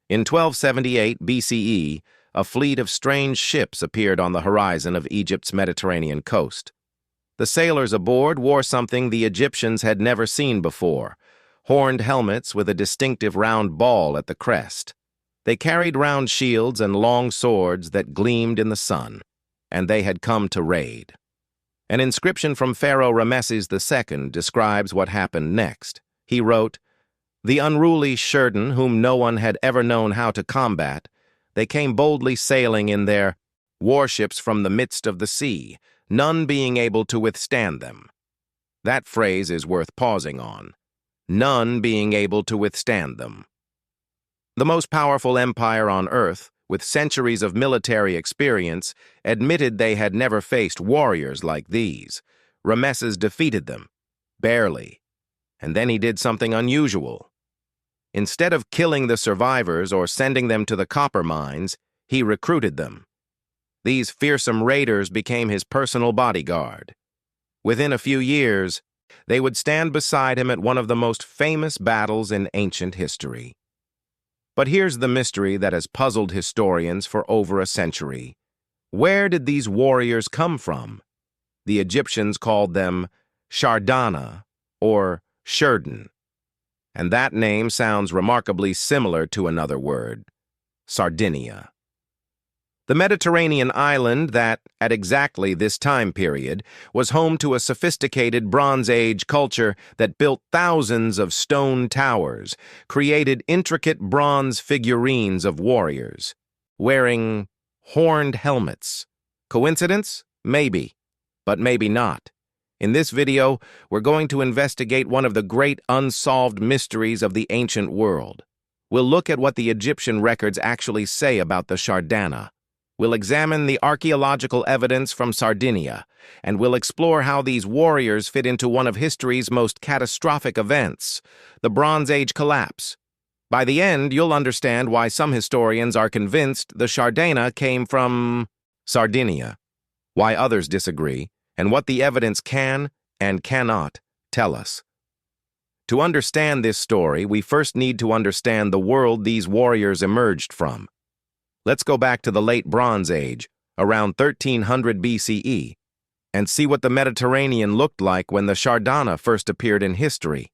In 1278 BCE, a fleet of strange ships appeared on the horizon of Egypt's Mediterranean coast. The sailors aboard wore something the Egyptians had never seen before: horned helmets with a distinctive round ball at the crest. They carried round shields and long swords that gleamed in the sun, and they had come to raid. An inscription from Pharaoh Ramesses II describes what happened next. He wrote, "The unruly Shardana, whom no one had ever known how to combat, they came boldly sailing in their warships from the midst of the sea, none being able to withstand them." That phrase is worth pausing on. None being able to withstand them. The most powerful empire on earth, with centuries of military experience, admitted they had never faced warriors like these. Ramesses defeated them, barely. And then he did something unusual. Instead of killing the survivors or sending them to the copper mines, he recruited them. These fearsome raiders became his personal bodyguard. Within a few years, they would stand beside him at one of the most famous battles in ancient history. But here's the mystery that has puzzled historians for over a century. Where did these warriors come from? The Egyptians called them Shardana or Shardana, and that name sounds remarkably similar to another word, Sardinia. The Mediterranean island that, at exactly this time period, was home to a sophisticated Bronze Age culture that built thousands of stone towers, created intricate bronze figurines of warriors, wearing horned helmets. Coincidence? Maybe, but maybe not. In this video, we're going to investigate one of the great unsolved mysteries of the ancient world. We'll look at what the Egyptian records actually say about the Shardana. We'll examine the archaeological evidence from Sardinia, and we'll explore how these warriors fit into one of history's most catastrophic events, the Bronze Age collapse. By the end, you'll understand why some historians are convinced the Shardana came from Sardinia, why others disagree, and what the evidence can and cannot tell us. To understand this story, we first need to understand the world these warriors emerged from. Let's go back to the late Bronze Age, around 1300 BCE, and see what the Mediterranean looked like when the Shardana first appeared in history.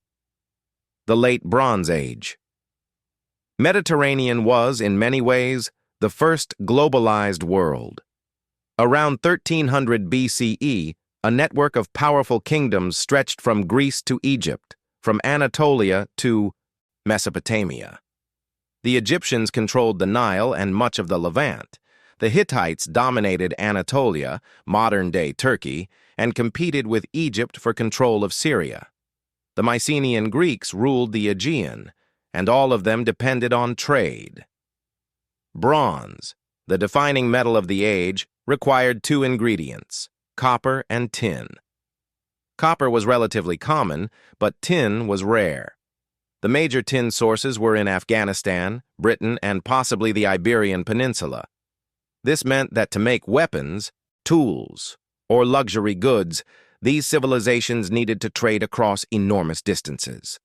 The late Bronze Age. Mediterranean was, in many ways, the first globalized world. Around 1300 BCE, a network of powerful kingdoms stretched from Greece to Egypt, from Anatolia to Mesopotamia. The Egyptians controlled the Nile and much of the Levant. The Hittites dominated Anatolia, modern-day Turkey, and competed with Egypt for control of Syria. The Mycenaean Greeks ruled the Aegean, and all of them depended on trade. Bronze, the defining metal of the age, required two ingredients: copper and tin. Copper was relatively common, but tin was rare. The major tin sources were in Afghanistan, Britain, and possibly the Iberian Peninsula. This meant that to make weapons, tools, or luxury goods, these civilizations needed to trade across enormous distances.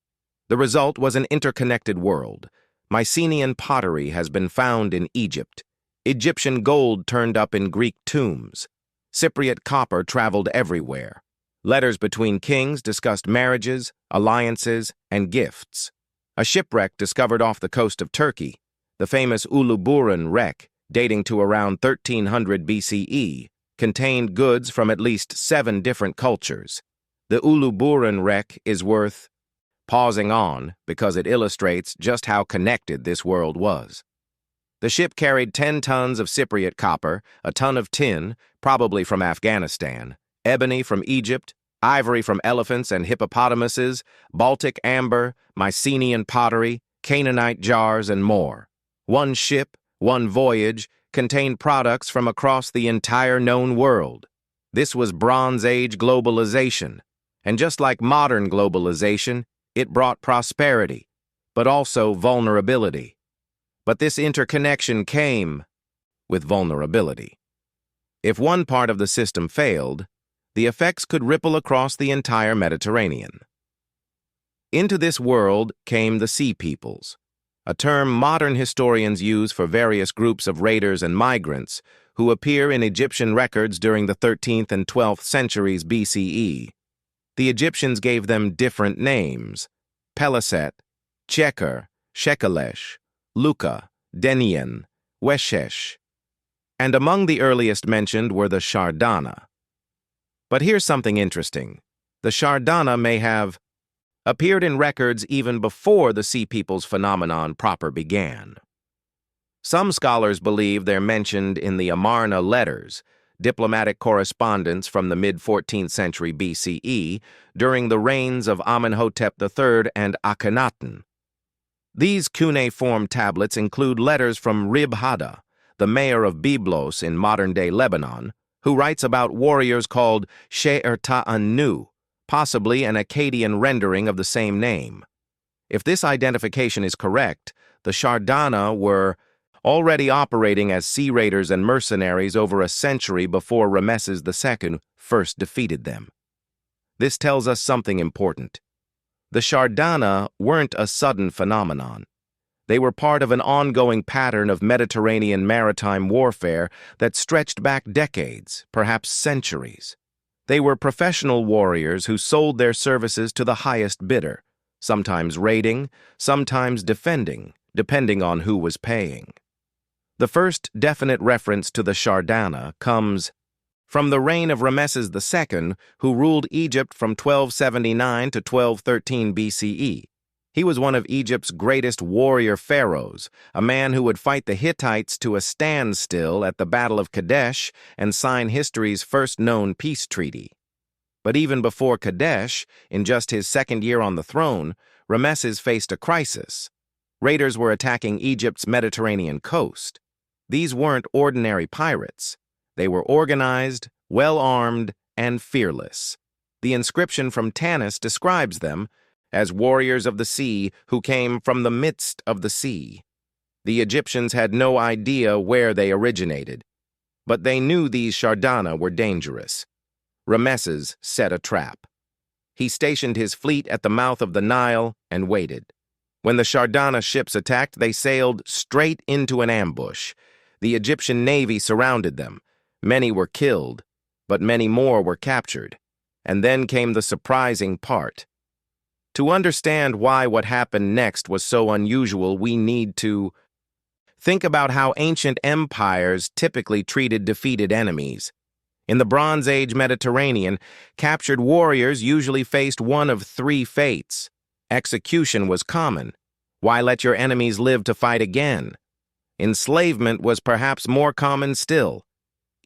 The result was an interconnected world. Mycenaean pottery has been found in Egypt. Egyptian gold turned up in Greek tombs. Cypriot copper traveled everywhere. Letters between kings discussed marriages, alliances, and gifts. A shipwreck discovered off the coast of Turkey, the famous Uluburun wreck, dating to around 1300 BCE, contained goods from at least 7 different cultures. The Uluburun wreck is worth pausing on because it illustrates just how connected this world was. The ship carried 10 tons of Cypriot copper, a ton of tin, probably from Afghanistan, ebony from Egypt, ivory from elephants and hippopotamuses, Baltic amber, Mycenaean pottery, Canaanite jars, and more. One ship, one voyage, contained products from across the entire known world. This was Bronze Age globalization, and just like modern globalization, it brought prosperity, but also vulnerability. But this interconnection came with vulnerability. If one part of the system failed, the effects could ripple across the entire Mediterranean. Into this world came the Sea Peoples, a term modern historians use for various groups of raiders and migrants who appear in Egyptian records during the 13th and 12th centuries BCE. The Egyptians gave them different names: Peliset, Cheker, Shekelesh, Luka, Denian, Weshesh, and among the earliest mentioned were the Shardana. But here's something interesting. The Shardana may have appeared in records even before the Sea People's phenomenon proper began. Some scholars believe they're mentioned in the Amarna letters, diplomatic correspondence from the mid-14th century BCE during the reigns of Amenhotep III and Akhenaten. These cuneiform tablets include letters from Rib-Hada, the mayor of Byblos in modern-day Lebanon, who writes about warriors called She'er Ta'anu, possibly an Akkadian rendering of the same name. If this identification is correct, the Shardana were already operating as sea raiders and mercenaries over a century before Ramesses II first defeated them. This tells us something important. The Shardana weren't a sudden phenomenon. They were part of an ongoing pattern of Mediterranean maritime warfare that stretched back decades, perhaps centuries. They were professional warriors who sold their services to the highest bidder, sometimes raiding, sometimes defending, depending on who was paying. The first definite reference to the Shardana comes from the reign of Ramesses II, who ruled Egypt from 1279 to 1213 BCE. He was one of Egypt's greatest warrior pharaohs, a man who would fight the Hittites to a standstill at the Battle of Kadesh and sign history's first known peace treaty. But even before Kadesh, in just his second year on the throne, Ramesses faced a crisis. Raiders were attacking Egypt's Mediterranean coast. These weren't ordinary pirates. They were organized, well-armed, and fearless. The inscription from Tanis describes them as warriors of the sea who came from the midst of the sea. The Egyptians had no idea where they originated, but they knew these Shardana were dangerous. Ramesses set a trap. He stationed his fleet at the mouth of the Nile and waited. When the Shardana ships attacked, they sailed straight into an ambush. The Egyptian navy surrounded them. Many were killed, but many more were captured. And then came the surprising part. To understand why what happened next was so unusual, we need to think about how ancient empires typically treated defeated enemies. In the Bronze Age Mediterranean, captured warriors usually faced one of three fates. Execution was common. Why let your enemies live to fight again? Enslavement was perhaps more common still.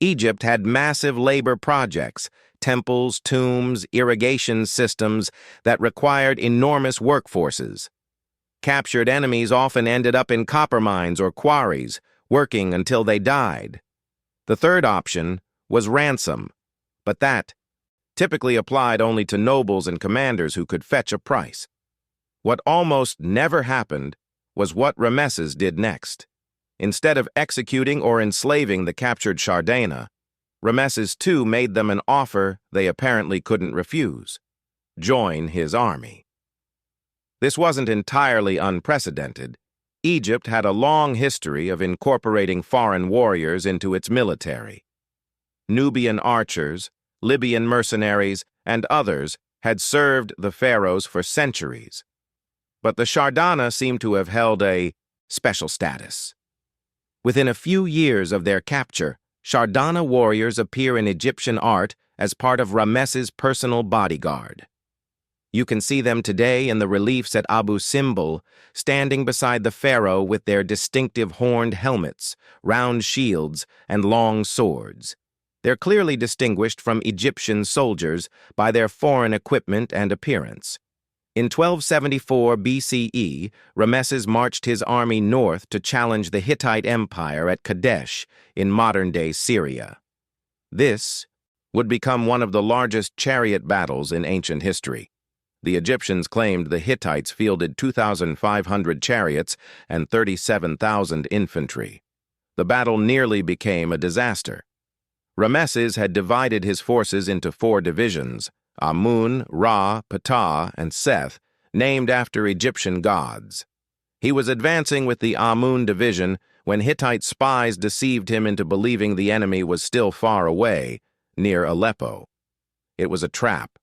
Egypt had massive labor projects, temples, tombs, irrigation systems that required enormous workforces. Captured enemies often ended up in copper mines or quarries, working until they died. The third option was ransom, but that typically applied only to nobles and commanders who could fetch a price. What almost never happened was what Ramesses did next. Instead of executing or enslaving the captured Shardana, Ramesses II made them an offer they apparently couldn't refuse: join his army. This wasn't entirely unprecedented. Egypt had a long history of incorporating foreign warriors into its military. Nubian archers, Libyan mercenaries, and others had served the pharaohs for centuries. But the Shardana seemed to have held a special status. Within a few years of their capture, Shardana warriors appear in Egyptian art as part of Ramesses' personal bodyguard. You can see them today in the reliefs at Abu Simbel, standing beside the pharaoh with their distinctive horned helmets, round shields, and long swords. They're clearly distinguished from Egyptian soldiers by their foreign equipment and appearance. In 1274 BCE, Ramesses marched his army north to challenge the Hittite Empire at Kadesh in modern-day Syria. This would become one of the largest chariot battles in ancient history. The Egyptians claimed the Hittites fielded 2,500 chariots and 37,000 infantry. The battle nearly became a disaster. Ramesses had divided his forces into 4 divisions: Amun, Ra, Ptah, and Seth, named after Egyptian gods. He was advancing with the Amun division when Hittite spies deceived him into believing the enemy was still far away, near Aleppo. It was a trap.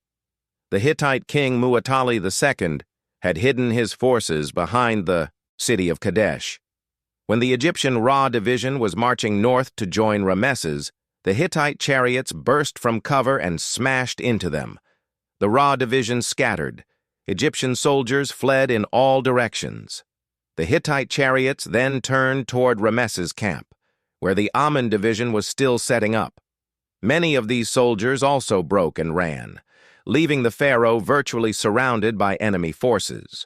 The Hittite king Mu'attali II had hidden his forces behind the city of Kadesh. When the Egyptian Ra division was marching north to join Ramesses, the Hittite chariots burst from cover and smashed into them. The Ra division scattered. Egyptian soldiers fled in all directions. The Hittite chariots then turned toward Ramesses' camp, where the Amun division was still setting up. Many of these soldiers also broke and ran, leaving the pharaoh virtually surrounded by enemy forces.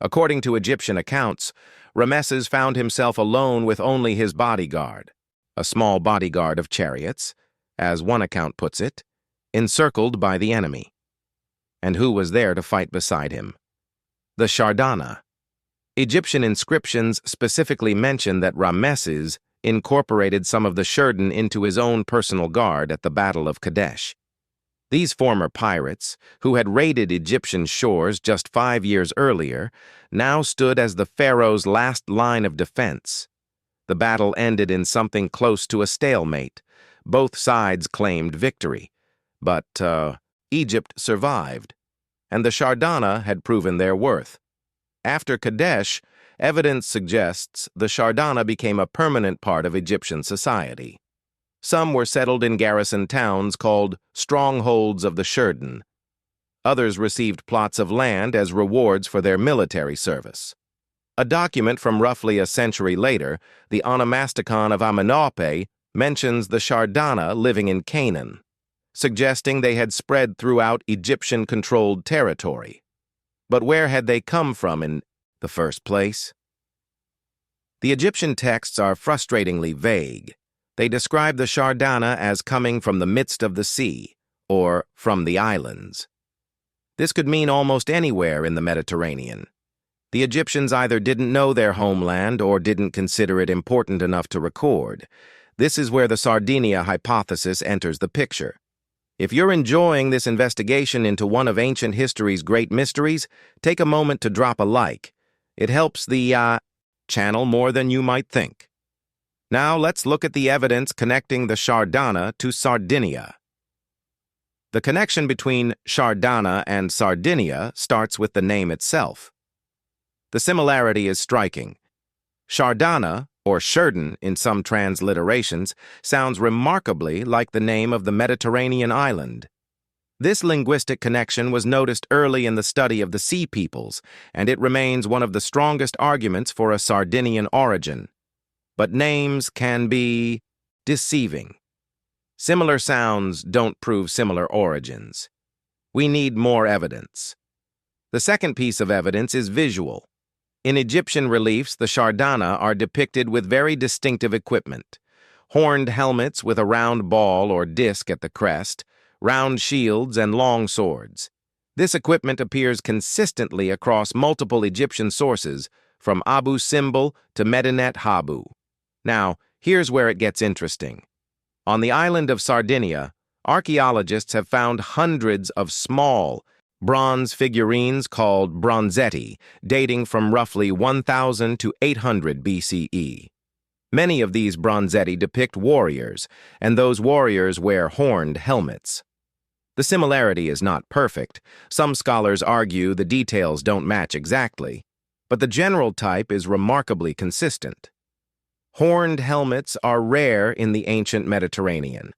According to Egyptian accounts, Ramesses found himself alone with only his bodyguard, a small bodyguard of chariots, as one account puts it, encircled by the enemy. And who was there to fight beside him? The Shardana. Egyptian inscriptions specifically mention that Ramesses incorporated some of the Shardana into his own personal guard at the Battle of Kadesh. These former pirates, who had raided Egyptian shores just 5 years earlier, now stood as the pharaoh's last line of defense. The battle ended in something close to a stalemate. Both sides claimed victory, but Egypt survived, and the Shardana had proven their worth. After Kadesh, evidence suggests the Shardana became a permanent part of Egyptian society. Some were settled in garrison towns called strongholds of the Shardana. Others received plots of land as rewards for their military service. A document from roughly a century later, the Onomasticon of Amenhotep, mentions the Shardana living in Canaan, suggesting they had spread throughout Egyptian-controlled territory. But where had they come from in the first place? The Egyptian texts are frustratingly vague. They describe the Shardana as coming from the midst of the sea, or from the islands. This could mean almost anywhere in the Mediterranean. The Egyptians either didn't know their homeland or didn't consider it important enough to record. This is where the Sardinia hypothesis enters the picture. If you're enjoying this investigation into one of ancient history's great mysteries, take a moment to drop a like. It helps the channel more than you might think. Now let's look at the evidence connecting the Shardana to Sardinia. The connection between Shardana and Sardinia starts with the name itself. The similarity is striking. Shardana, or Shardana in some transliterations, sounds remarkably like the name of the Mediterranean island. This linguistic connection was noticed early in the study of the Sea Peoples, and it remains one of the strongest arguments for a Sardinian origin. But names can be deceiving. Similar sounds don't prove similar origins. We need more evidence. The second piece of evidence is visual. In Egyptian reliefs, the Shardana are depicted with very distinctive equipment. Horned helmets with a round ball or disc at the crest, round shields, and long swords. This equipment appears consistently across multiple Egyptian sources, from Abu Simbel to Medinet Habu. Now, here's where it gets interesting. On the island of Sardinia, archaeologists have found hundreds of small bronze figurines called bronzetti, dating from roughly 1000 to 800 BCE. Many of these bronzetti depict warriors, and those warriors wear horned helmets. The similarity is not perfect. Some scholars argue the details don't match exactly, but the general type is remarkably consistent. Horned helmets are rare in the ancient Mediterranean.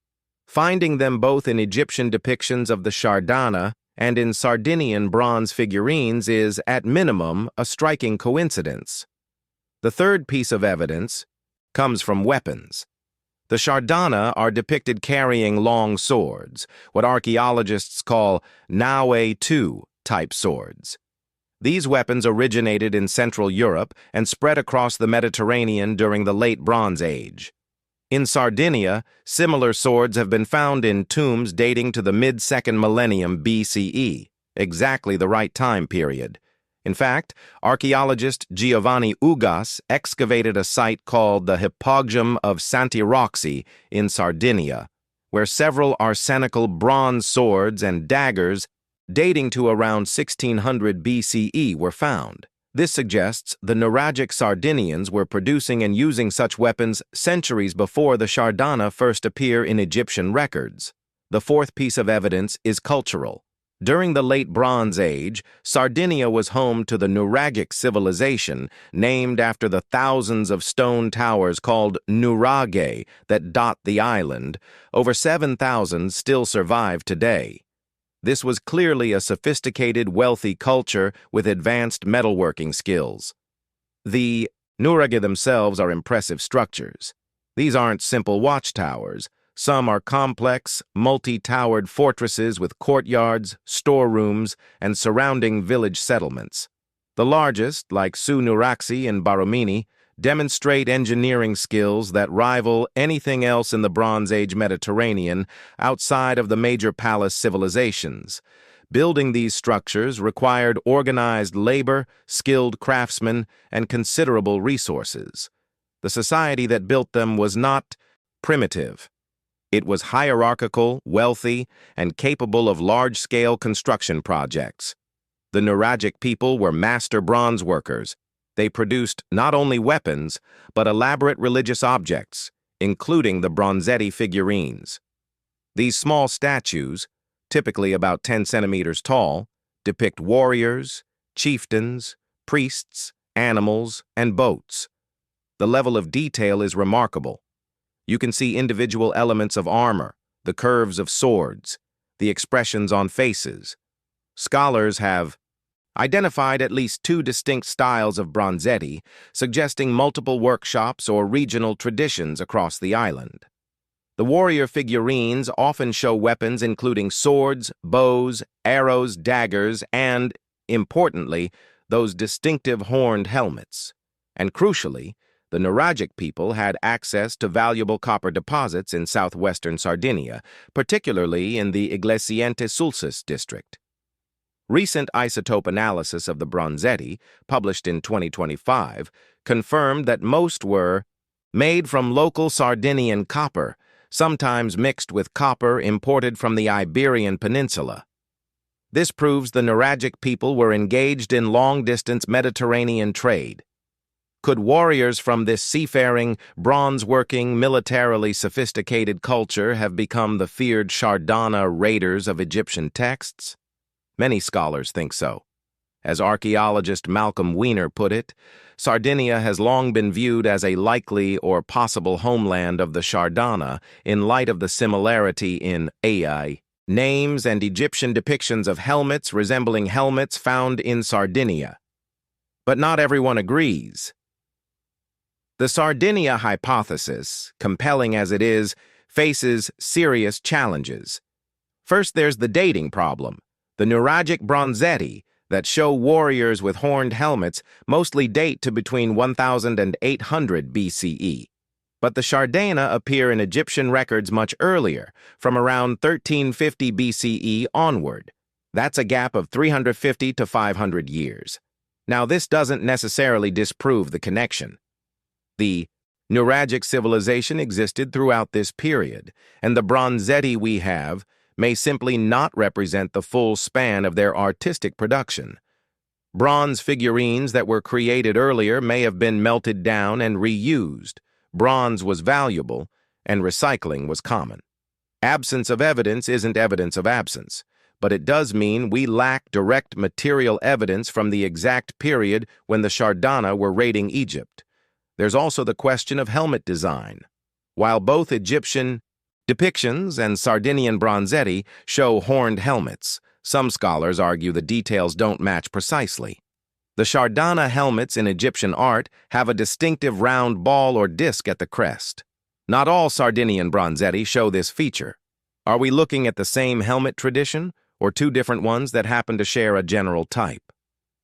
Finding them both in Egyptian depictions of the Shardana and in Sardinian bronze figurines is, at minimum, a striking coincidence. The third piece of evidence comes from weapons. The Shardana are depicted carrying long swords, what archaeologists call Naue II type swords. These weapons originated in Central Europe and spread across the Mediterranean during the Late Bronze Age. In Sardinia, similar swords have been found in tombs dating to the mid-2nd millennium BCE, exactly the right time period. In fact, archaeologist Giovanni Ugas excavated a site called the Hypogeum of Santiroxi in Sardinia, where several arsenical bronze swords and daggers dating to around 1600 BCE were found. This suggests the Nuragic Sardinians were producing and using such weapons centuries before the Shardana first appear in Egyptian records. The fourth piece of evidence is cultural. During the Late Bronze Age, Sardinia was home to the Nuragic civilization, named after the thousands of stone towers called nuraghe that dot the island. Over 7,000 still survive today. This was clearly a sophisticated, wealthy culture with advanced metalworking skills. The nuraghe themselves are impressive structures. These aren't simple watchtowers. Some are complex, multi-towered fortresses with courtyards, storerooms, and surrounding village settlements. The largest, like Su-Nuraxi and Baromini, demonstrate engineering skills that rival anything else in the Bronze Age Mediterranean outside of the major palace civilizations. Building these structures required organized labor, skilled craftsmen, and considerable resources. The society that built them was not primitive. It was hierarchical, wealthy, and capable of large-scale construction projects. The Nuragic people were master bronze workers. They produced not only weapons, but elaborate religious objects, including the bronzetti figurines. These small statues, typically about 10 centimeters tall, depict warriors, chieftains, priests, animals, and boats. The level of detail is remarkable. You can see individual elements of armor, the curves of swords, the expressions on faces. Scholars have identified at least 2 distinct styles of bronzetti, suggesting multiple workshops or regional traditions across the island. The warrior figurines often show weapons including swords, bows, arrows, daggers, and, importantly, those distinctive horned helmets. And crucially, the Nuragic people had access to valuable copper deposits in southwestern Sardinia, particularly in the Iglesiente Sulcis district. Recent isotope analysis of the bronzetti, published in 2025, confirmed that most were made from local Sardinian copper, sometimes mixed with copper imported from the Iberian Peninsula. This proves the Nuragic people were engaged in long-distance Mediterranean trade. Could warriors from this seafaring, bronze-working, militarily sophisticated culture have become the feared Shardana raiders of Egyptian texts? Many scholars think so. As archaeologist Malcolm Weiner put it, Sardinia has long been viewed as a likely or possible homeland of the Shardana in light of the similarity in AI names and Egyptian depictions of helmets resembling helmets found in Sardinia. But not everyone agrees. The Sardinia hypothesis, compelling as it is, faces serious challenges. First, there's the dating problem. The Nuragic bronzetti that show warriors with horned helmets mostly date to between 1000 and 800 BCE. But the Shardana appear in Egyptian records much earlier, from around 1350 BCE onward. That's a gap of 350 to 500 years. Now, this doesn't necessarily disprove the connection. The Nuragic civilization existed throughout this period, and the bronzetti we have may simply not represent the full span of their artistic production. Bronze figurines that were created earlier may have been melted down and reused. Bronze was valuable, and recycling was common. Absence of evidence isn't evidence of absence, but it does mean we lack direct material evidence from the exact period when the Shardana were raiding Egypt. There's also the question of helmet design. While both Egyptian depictions and Sardinian bronzetti show horned helmets, some scholars argue the details don't match precisely. The Shardana helmets in Egyptian art have a distinctive round ball or disc at the crest. Not all Sardinian bronzetti show this feature. Are we looking at the same helmet tradition, or 2 different ones that happen to share a general type?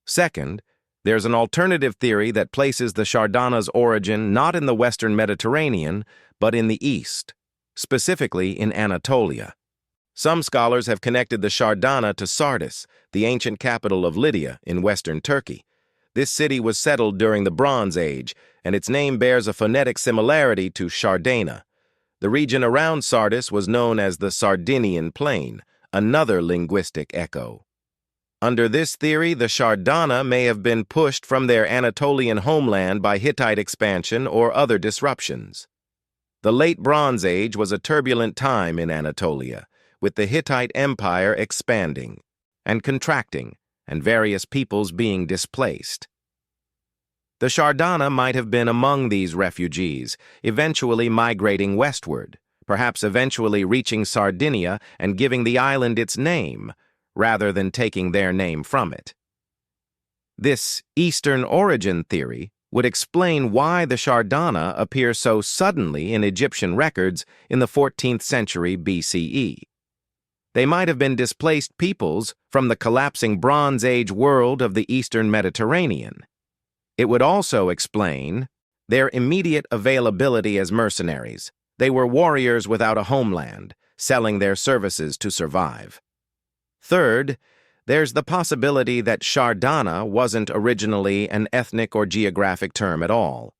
Second, there's an alternative theory that places the Shardana's origin not in the Western Mediterranean, but in the East, specifically in Anatolia. Some scholars have connected the Shardana to Sardis, the ancient capital of Lydia in western Turkey. This city was settled during the Bronze Age, and its name bears a phonetic similarity to Shardana. The region around Sardis was known as the Sardinian Plain, another linguistic echo. Under this theory, the Shardana may have been pushed from their Anatolian homeland by Hittite expansion or other disruptions. The Late Bronze Age was a turbulent time in Anatolia, with the Hittite Empire expanding and contracting, and various peoples being displaced. The Shardana might have been among these refugees, eventually migrating westward, perhaps eventually reaching Sardinia and giving the island its name, rather than taking their name from it. This Eastern origin theory would explain why the Shardana appear so suddenly in Egyptian records in the 14th century BCE. They might have been displaced peoples from the collapsing Bronze Age world of the Eastern Mediterranean. It would also explain their immediate availability as mercenaries. They were warriors without a homeland, selling their services to survive. Third, there's the possibility that Shardana wasn't originally an ethnic or geographic term at all.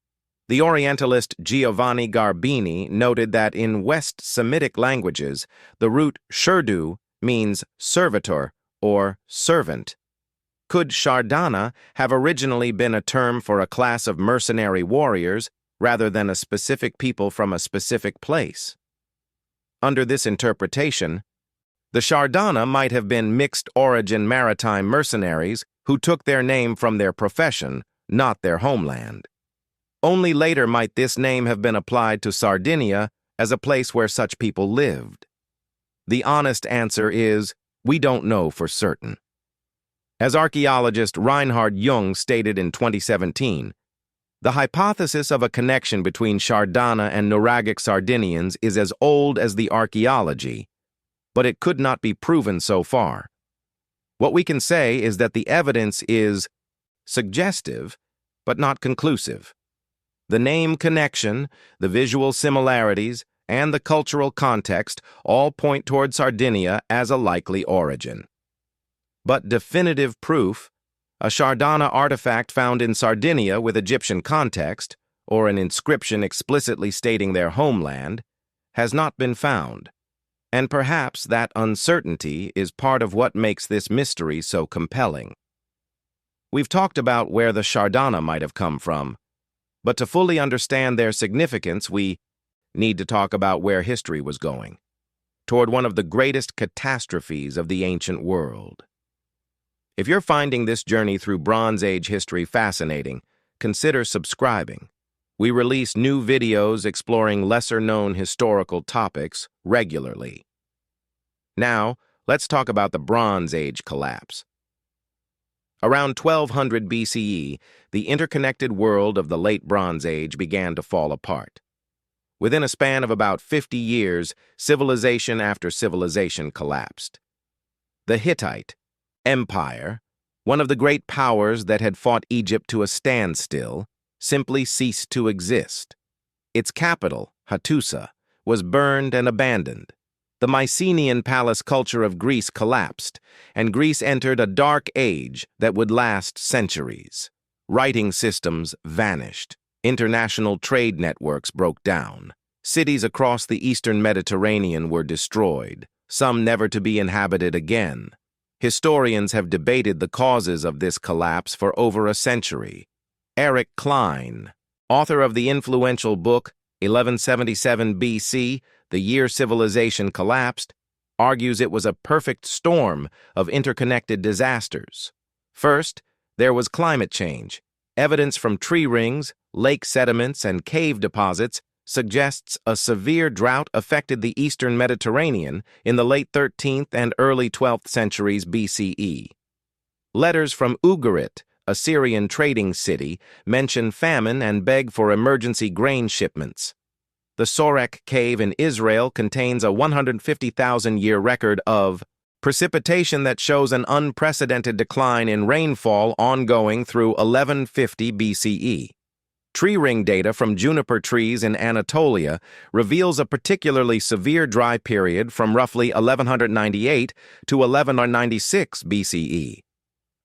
The Orientalist Giovanni Garbini noted that in West Semitic languages, the root shurdu means servitor or servant. Could Shardana have originally been a term for a class of mercenary warriors rather than a specific people from a specific place? Under this interpretation, the Shardana might have been mixed-origin maritime mercenaries who took their name from their profession, not their homeland. Only later might this name have been applied to Sardinia as a place where such people lived. The honest answer is, we don't know for certain. As archaeologist Reinhard Jung stated in 2017, the hypothesis of a connection between Shardana and Nuragic Sardinians is as old as the archaeology, but it could not be proven so far. What we can say is that the evidence is suggestive, but not conclusive. The name connection, the visual similarities, and the cultural context all point toward Sardinia as a likely origin. But definitive proof, a Shardana artifact found in Sardinia with Egyptian context, or an inscription explicitly stating their homeland, has not been found. And perhaps that uncertainty is part of what makes this mystery so compelling. We've talked about where the Shardana might have come from, but to fully understand their significance, we need to talk about where history was going, toward one of the greatest catastrophes of the ancient world. If you're finding this journey through Bronze Age history fascinating, consider subscribing. We release new videos exploring lesser-known historical topics regularly. Now, let's talk about the Bronze Age collapse. Around 1200 BCE, the interconnected world of the Late Bronze Age began to fall apart. Within a span of about 50 years, civilization after civilization collapsed. The Hittite Empire, one of the great powers that had fought Egypt to a standstill, simply ceased to exist. Its capital, Hattusa, was burned and abandoned. The Mycenaean palace culture of Greece collapsed, and Greece entered a dark age that would last centuries. Writing systems vanished. International trade networks broke down. Cities across the eastern Mediterranean were destroyed, some never to be inhabited again. Historians have debated the causes of this collapse for over a century. Eric Klein, author of the influential book 1177 BC, The Year Civilization Collapsed, argues it was a perfect storm of interconnected disasters. First, there was climate change. Evidence from tree rings, lake sediments, and cave deposits suggests a severe drought affected the eastern Mediterranean in the late 13th and early 12th centuries BCE. Letters from Ugarit, a Syrian trading city, mention famine and beg for emergency grain shipments. The Sorek cave in Israel contains a 150,000-year record of precipitation that shows an unprecedented decline in rainfall ongoing through 1150 BCE. Tree ring data from juniper trees in Anatolia reveals a particularly severe dry period from roughly 1198 to 1196 BCE.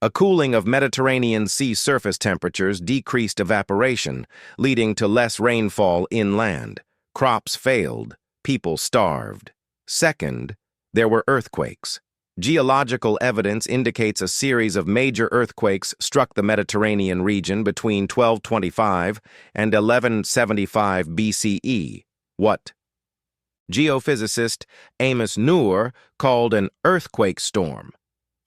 A cooling of Mediterranean sea surface temperatures decreased evaporation, leading to less rainfall inland. Crops failed, people starved. Second, there were earthquakes. Geological evidence indicates a series of major earthquakes struck the Mediterranean region between 1225 and 1175 BCE, what geophysicist Amos Noor called an earthquake storm.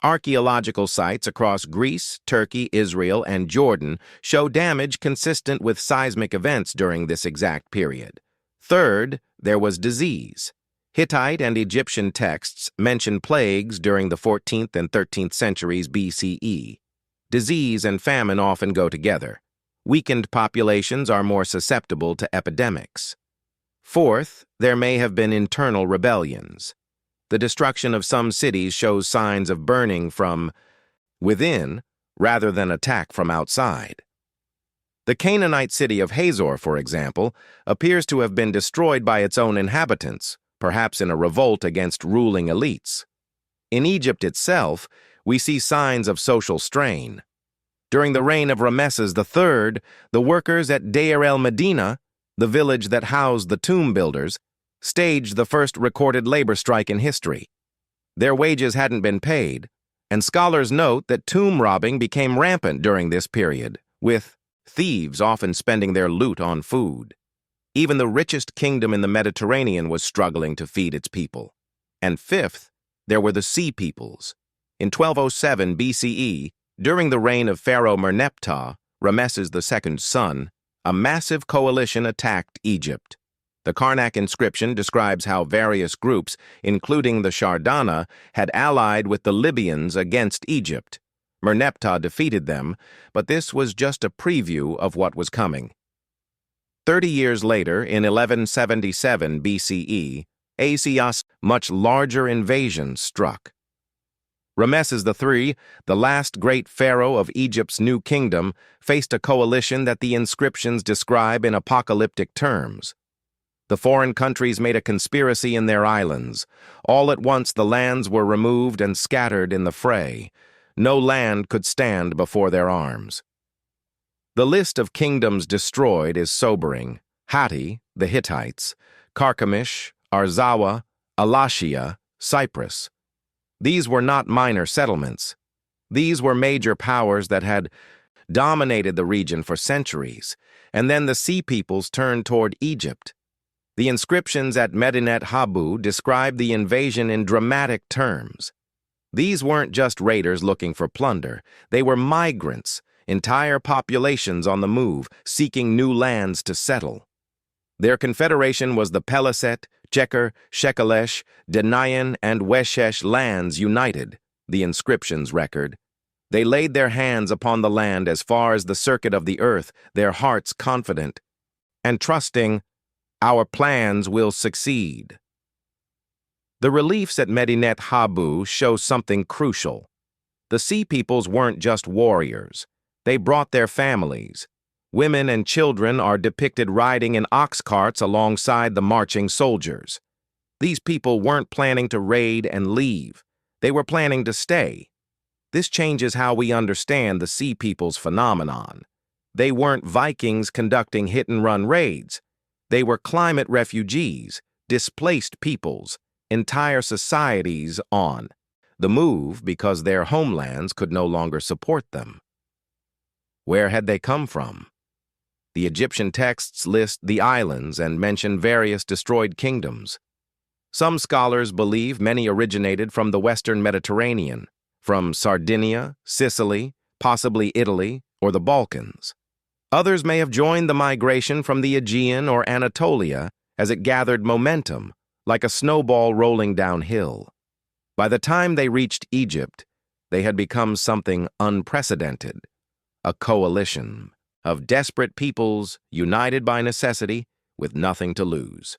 Archaeological sites across Greece, Turkey, Israel, and Jordan show damage consistent with seismic events during this exact period. Third, there was disease. Hittite and Egyptian texts mention plagues during the 14th and 13th centuries BCE. Disease and famine often go together. Weakened populations are more susceptible to epidemics. Fourth, there may have been internal rebellions. The destruction of some cities shows signs of burning from within rather than attack from outside. The Canaanite city of Hazor, for example, appears to have been destroyed by its own inhabitants, perhaps in a revolt against ruling elites. In Egypt itself, we see signs of social strain. During the reign of Ramesses III, the workers at Deir el-Medina, the village that housed the tomb builders, staged the first recorded labor strike in history. Their wages hadn't been paid, and scholars note that tomb robbing became rampant during this period, with thieves often spending their loot on food. Even the richest kingdom in the Mediterranean was struggling to feed its people. And fifth, there were the Sea Peoples. In 1207 BCE, during the reign of Pharaoh Merneptah, Ramesses II's son, a massive coalition attacked Egypt. The Karnak inscription describes how various groups, including the Shardana, had allied with the Libyans against Egypt. Merneptah defeated them, but this was just a preview of what was coming. 30 years later, in 1177 BCE, Asia's much larger invasion struck. Ramesses III, the last great pharaoh of Egypt's new kingdom, faced a coalition that the inscriptions describe in apocalyptic terms. The foreign countries made a conspiracy in their islands. All at once the lands were removed and scattered in the fray. No land could stand before their arms. The list of kingdoms destroyed is sobering. Hatti, the Hittites, Carchemish, Arzawa, Alashia, Cyprus. These were not minor settlements. These were major powers that had dominated the region for centuries, and then the Sea Peoples turned toward Egypt. The inscriptions at Medinet Habu describe the invasion in dramatic terms. These weren't just raiders looking for plunder. They were migrants, entire populations on the move, seeking new lands to settle. Their confederation was the Peliset, Cheker, Shekelesh, Denayan, and Weshesh lands united, the inscriptions record. They laid their hands upon the land as far as the circuit of the earth, their hearts confident and trusting, our plans will succeed. The reliefs at Medinet Habu show something crucial. The Sea Peoples weren't just warriors. They brought their families. Women and children are depicted riding in ox carts alongside the marching soldiers. These people weren't planning to raid and leave. They were planning to stay. This changes how we understand the Sea Peoples phenomenon. They weren't Vikings conducting hit-and-run raids. They were climate refugees, displaced peoples, entire societies on the move because their homelands could no longer support them. Where had they come from? The Egyptian texts list the islands and mention various destroyed kingdoms. Some scholars believe many originated from the Western Mediterranean, from Sardinia, Sicily, possibly Italy, or the Balkans. Others may have joined the migration from the Aegean or Anatolia as it gathered momentum, like a snowball rolling downhill. By the time they reached Egypt, they had become something unprecedented, a coalition of desperate peoples united by necessity with nothing to lose.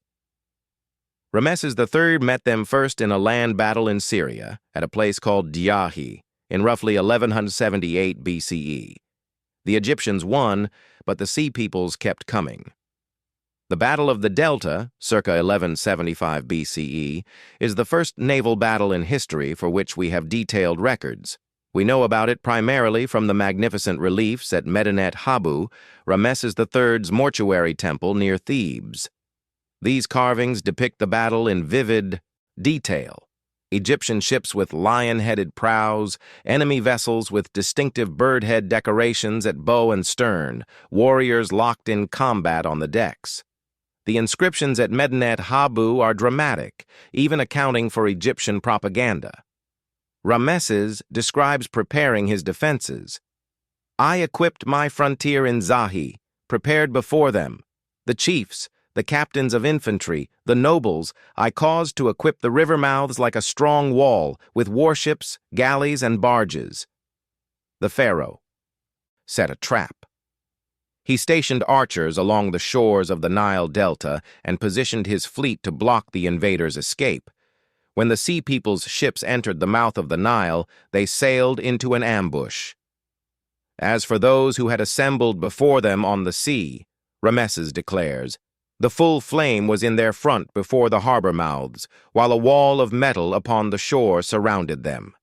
Ramesses III met them first in a land battle in Syria at a place called Diahi in roughly 1178 BCE. The Egyptians won, but the Sea Peoples kept coming. The Battle of the Delta, circa 1175 BCE, is the first naval battle in history for which we have detailed records. We know about it primarily from the magnificent reliefs at Medinet Habu, Ramesses III's mortuary temple near Thebes. These carvings depict the battle in vivid detail. Egyptian ships with lion-headed prows, enemy vessels with distinctive bird-head decorations at bow and stern, warriors locked in combat on the decks. The inscriptions at Medinet Habu are dramatic, even accounting for Egyptian propaganda. Ramesses describes preparing his defenses. "I equipped my frontier in Zahi, prepared before them. The chiefs, the captains of infantry, the nobles, I caused to equip the river mouths like a strong wall, with warships, galleys, and barges." The Pharaoh set a trap. He stationed archers along the shores of the Nile Delta and positioned his fleet to block the invaders' escape. When the Sea People's ships entered the mouth of the Nile, they sailed into an ambush. As for those who had assembled before them on the sea, Ramesses declares, the full flame was in their front before the harbor mouths, while a wall of metal upon the shore surrounded them.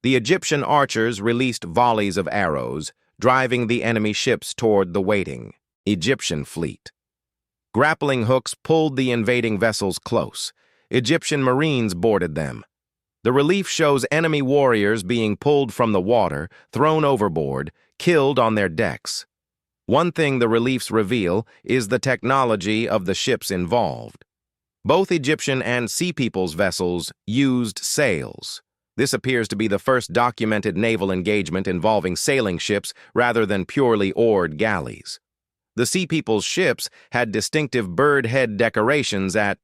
The Egyptian archers released volleys of arrows, driving the enemy ships toward the waiting Egyptian fleet. Grappling hooks pulled the invading vessels close. Egyptian marines boarded them. The relief shows enemy warriors being pulled from the water, thrown overboard, killed on their decks. One thing the reliefs reveal is the technology of the ships involved. Both Egyptian and Sea People's vessels used sails. This appears to be the first documented naval engagement involving sailing ships rather than purely oared galleys. The Sea People's ships had distinctive bird-head decorations at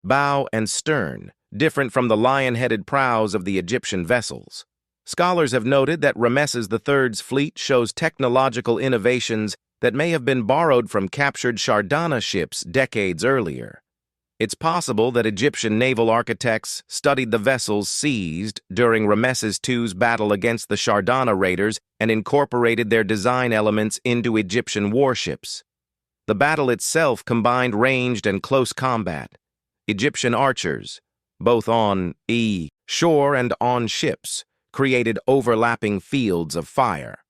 bow and stern, different from the lion-headed prows of the Egyptian vessels. Scholars have noted that Ramesses III's fleet shows technological innovations that may have been borrowed from captured Shardana ships decades earlier. It's possible that Egyptian naval architects studied the vessels seized during Ramesses II's battle against the Shardana raiders and incorporated their design elements into Egyptian warships. The battle itself combined ranged and close combat. Egyptian archers, both on shore and on ships, created overlapping fields of fire.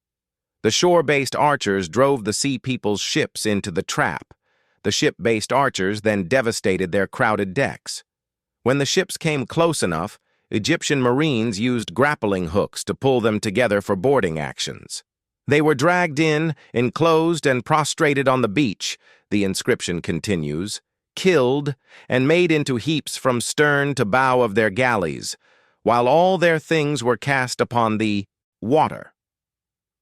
The shore-based archers drove the Sea People's ships into the trap. The ship-based archers then devastated their crowded decks. When the ships came close enough, Egyptian marines used grappling hooks to pull them together for boarding actions. They were dragged in, enclosed, and prostrated on the beach, the inscription continues, killed, and made into heaps from stern to bow of their galleys, while all their things were cast upon the water.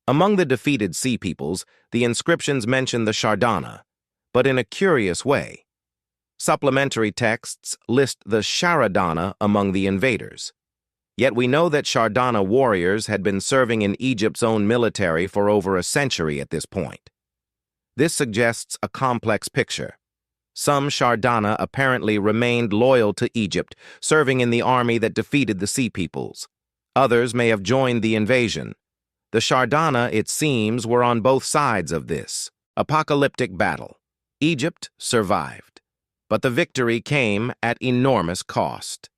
Among the defeated Sea Peoples, the inscriptions mention the Shardana, but in a curious way. Supplementary texts list the Shardana among the invaders. Yet we know that Shardana warriors had been serving in Egypt's own military for over a century at this point. This suggests a complex picture. Some Shardana apparently remained loyal to Egypt, serving in the army that defeated the Sea Peoples. Others may have joined the invasion. The Shardana, it seems, were on both sides of this apocalyptic battle. Egypt survived, but the victory came at enormous cost.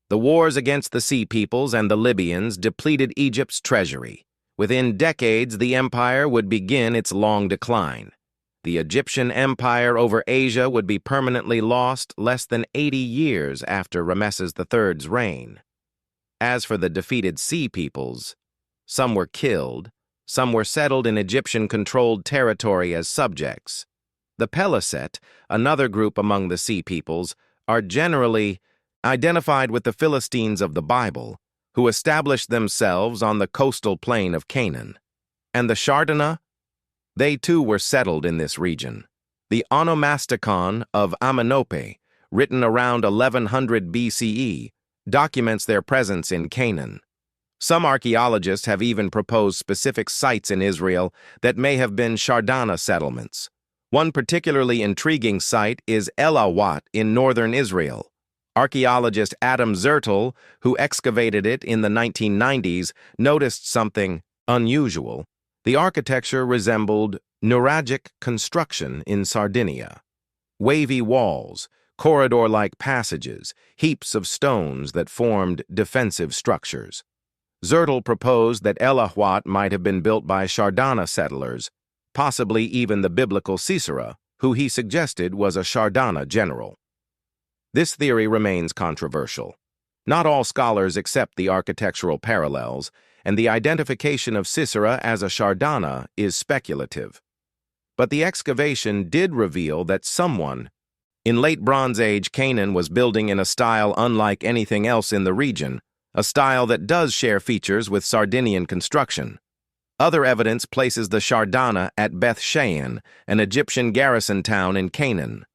The wars against the Sea Peoples and the Libyans depleted Egypt's treasury. Within decades, the empire would begin its long decline. The Egyptian empire over Asia would be permanently lost less than 80 years after Ramesses III's reign. As for the defeated Sea Peoples, some were killed, some were settled in Egyptian-controlled territory as subjects. The Peliset, another group among the Sea Peoples, are generally identified with the Philistines of the Bible, who established themselves on the coastal plain of Canaan. And the Shardana? They too were settled in this region. The onomasticon of Amenope, written around 1100 BCE, documents their presence in Canaan. Some archaeologists have even proposed specific sites in Israel that may have been Shardana settlements. One particularly intriguing site is El Awat in northern Israel. Archaeologist Adam Zertel, who excavated it in the 1990s, noticed something unusual. The architecture resembled Nuragic construction in Sardinia. Wavy walls, corridor-like passages, heaps of stones that formed defensive structures. Zertel proposed that El Awat might have been built by Shardana settlers, possibly even the biblical Sisera, who he suggested was a Shardana general. This theory remains controversial. Not all scholars accept the architectural parallels, and the identification of Sisera as a Shardana is speculative. But the excavation did reveal that someone in late Bronze Age Canaan was building in a style unlike anything else in the region, a style that does share features with Sardinian construction. Other evidence places the Shardana at Beth Shean, an Egyptian garrison town in Canaan.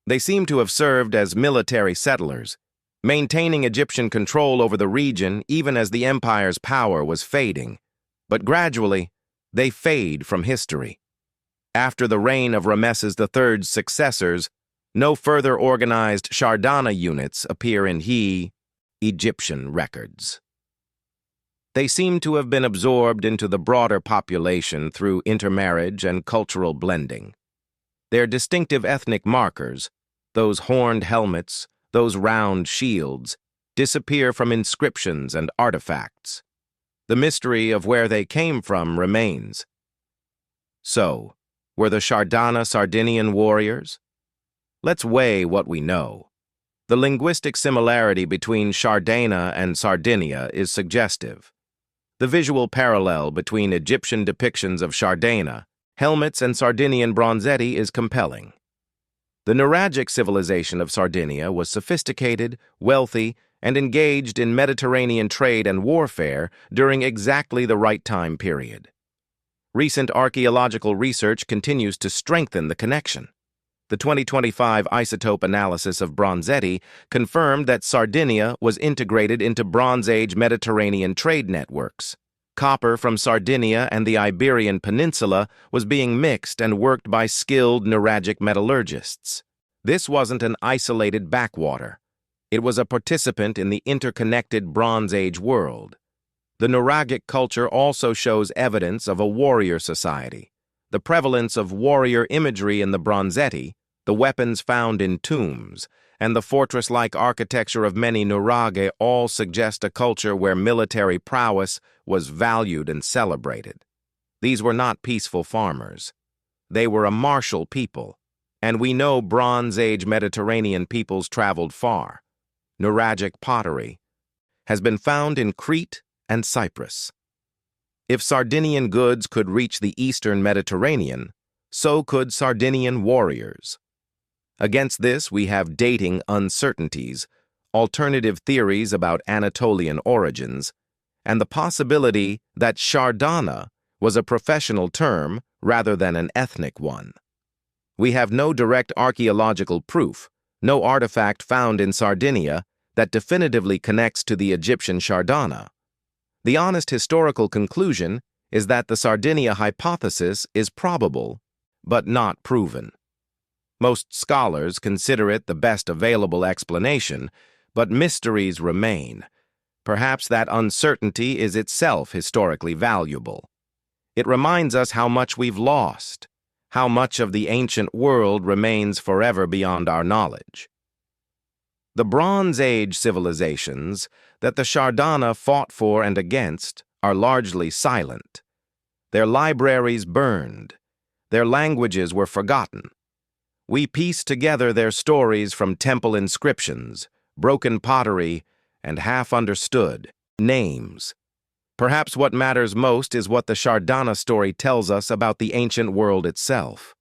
They seem to have served as military settlers, maintaining Egyptian control over the region even as the empire's power was fading. But gradually, they fade from history. After the reign of Ramesses III's successors, no further organized Shardana units appear in Egyptian records. They seem to have been absorbed into the broader population through intermarriage and cultural blending. Their distinctive ethnic markers, those horned helmets, those round shields, disappear from inscriptions and artifacts. The mystery of where they came from remains. So, were the Shardana Sardinian warriors? Let's weigh what we know. The linguistic similarity between Shardana and Sardinia is suggestive. The visual parallel between Egyptian depictions of Shardana, helmets, and Sardinian bronzetti is compelling. The Nuragic civilization of Sardinia was sophisticated, wealthy, and engaged in Mediterranean trade and warfare during exactly the right time period. Recent archaeological research continues to strengthen the connection. The 2025 isotope analysis of bronzetti confirmed that Sardinia was integrated into Bronze Age Mediterranean trade networks. Copper from Sardinia and the Iberian Peninsula was being mixed and worked by skilled Nuragic metallurgists. This wasn't an isolated backwater. It was a participant in the interconnected Bronze Age world. The Nuragic culture also shows evidence of a warrior society. The prevalence of warrior imagery in the bronzetti, the weapons found in tombs, and the fortress-like architecture of many nuraghe all suggest a culture where military prowess was valued and celebrated. These were not peaceful farmers. They were a martial people, and we know Bronze Age Mediterranean peoples traveled far. Nuragic pottery has been found in Crete and Cyprus. If Sardinian goods could reach the eastern Mediterranean, so could Sardinian warriors. Against this, we have dating uncertainties, alternative theories about Anatolian origins, and the possibility that Shardana was a professional term rather than an ethnic one. We have no direct archaeological proof, no artifact found in Sardinia that definitively connects to the Egyptian Shardana. The honest historical conclusion is that the Sardinia hypothesis is probable, but not proven. Most scholars consider it the best available explanation, but mysteries remain. Perhaps that uncertainty is itself historically valuable. It reminds us how much we've lost, how much of the ancient world remains forever beyond our knowledge. The Bronze Age civilizations that the Shardana fought for and against are largely silent. Their libraries burned. Their languages were forgotten. We piece together their stories from temple inscriptions, broken pottery, and half-understood names. Perhaps what matters most is what the Shardana story tells us about the ancient world itself.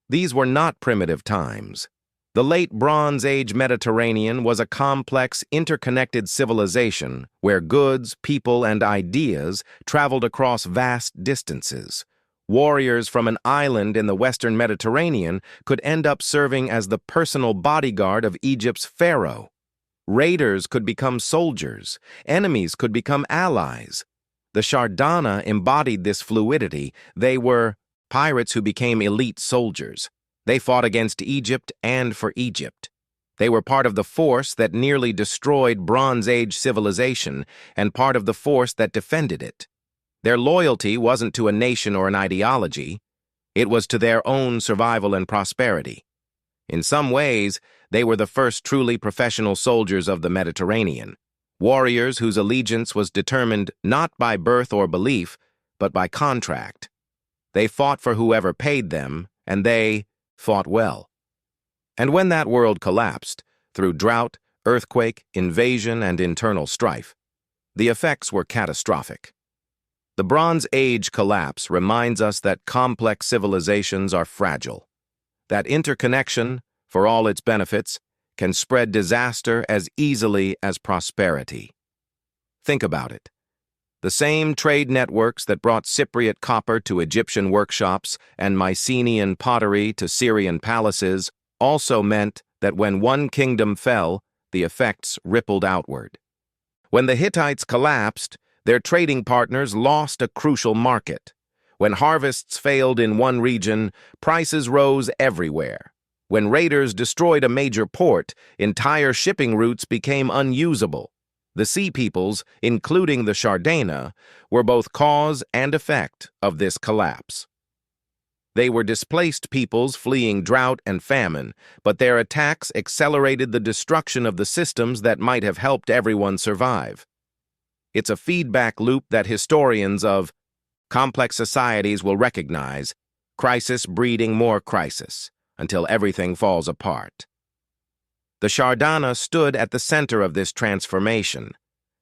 These were not primitive times. The late Bronze Age Mediterranean was a complex, interconnected civilization where goods, people, and ideas traveled across vast distances. Warriors from an island in the Western Mediterranean could end up serving as the personal bodyguard of Egypt's Pharaoh. Raiders could become soldiers. Enemies could become allies. The Shardana embodied this fluidity. They were pirates who became elite soldiers. They fought against Egypt and for Egypt. They were part of the force that nearly destroyed Bronze Age civilization and part of the force that defended it. Their loyalty wasn't to a nation or an ideology. It was to their own survival and prosperity. In some ways, they were the first truly professional soldiers of the Mediterranean, warriors whose allegiance was determined not by birth or belief, but by contract. They fought for whoever paid them, and they fought well. And when that world collapsed, through drought, earthquake, invasion, and internal strife. The effects were catastrophic. The Bronze Age collapse reminds us that complex civilizations are fragile, that interconnection, for all its benefits, can spread disaster as easily as prosperity. Think about it. The same trade networks that brought Cypriot copper to Egyptian workshops and Mycenaean pottery to Syrian palaces also meant that when one kingdom fell, the effects rippled outward. When the Hittites collapsed, their trading partners lost a crucial market. When harvests failed in one region, prices rose everywhere. When raiders destroyed a major port, entire shipping routes became unusable. The Sea Peoples, including the Shardana, were both cause and effect of this collapse. They were displaced peoples fleeing drought and famine, but their attacks accelerated the destruction of the systems that might have helped everyone survive. It's a feedback loop that historians of complex societies will recognize, crisis breeding more crisis, until everything falls apart. The Shardana stood at the center of this transformation.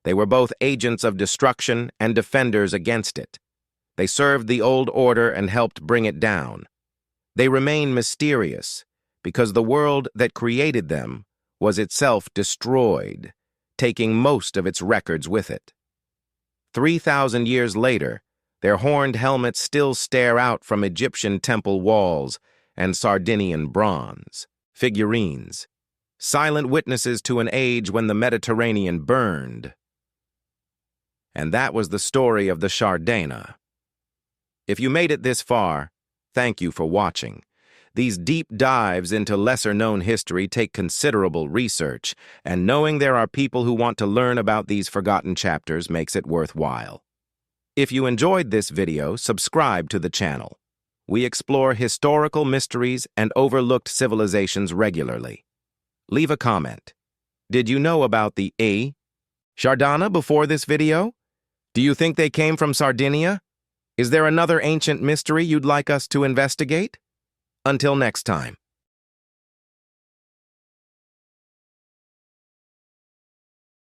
They were both agents of destruction and defenders against it. They served the old order and helped bring it down. They remain mysterious because the world that created them was itself destroyed, taking most of its records with it. 3,000 years later, their horned helmets still stare out from Egyptian temple walls and Sardinian bronze, figurines, silent witnesses to an age when the Mediterranean burned. And that was the story of the Shardana. If you made it this far, thank you for watching. These deep dives into lesser-known history take considerable research, and knowing there are people who want to learn about these forgotten chapters makes it worthwhile. If you enjoyed this video, subscribe to the channel. We explore historical mysteries and overlooked civilizations regularly. Leave a comment. Did you know about the Shardana before this video? Do you think they came from Sardinia? Is there another ancient mystery you'd like us to investigate? Until next time.